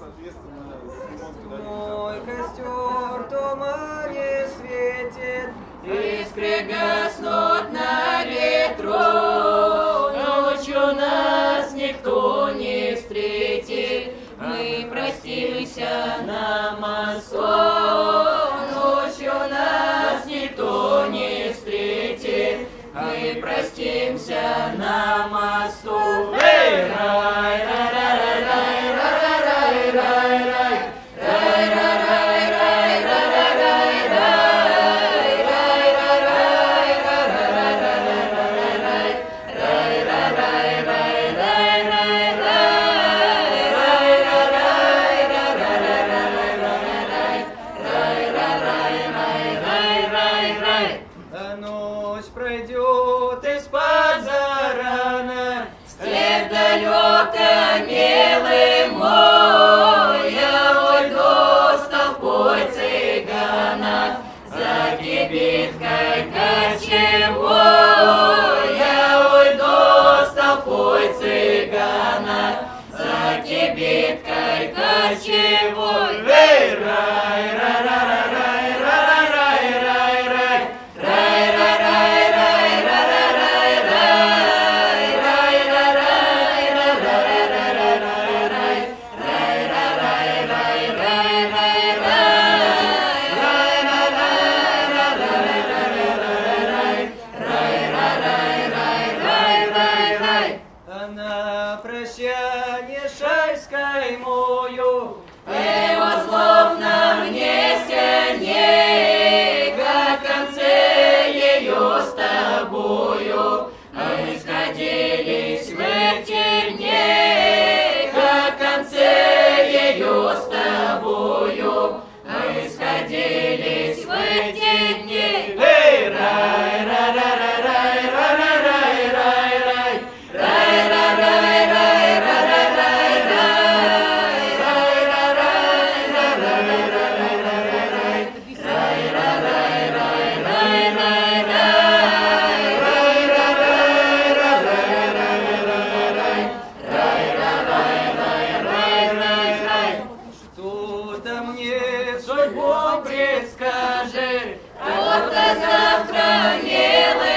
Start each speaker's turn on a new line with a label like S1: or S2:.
S1: соответственно,
S2: мой костер в тумане светит,
S3: искры гаснут на ветру, ночью нас никто не встретит, мы простимся на мосту, ночью нас никто не встретит, мы простимся на мосту. Эй, рай, рай, рай, рай, рай, рай, рай, рай, рай, рай, рай, рай, рай, рай,
S2: ночь пройдет из-под зарана,
S3: степь далека, милый мой, я уйду с толпой цыганов, за кибиткой кочевой, я уйду с толпой цыганов, за кибиткой кочевой. Эй, рай, рай, рай, рай, рай, рай, рай, рай, рай, рай, рай, рай, рай, рай, рай, рай, рай,
S2: на прощание шальской мою,
S3: его слов нам не стяни, как конце ее с тобою, мы сходились в эти дни, как конце ее с тобою, мы сходились в эти дни. Эй, рай, рай, рай, рай, рай, рай, рай, рай, рай, рай, рай, рай, рай, рай,
S2: что-то мне судьбу предскажет,
S3: вот завтра, милый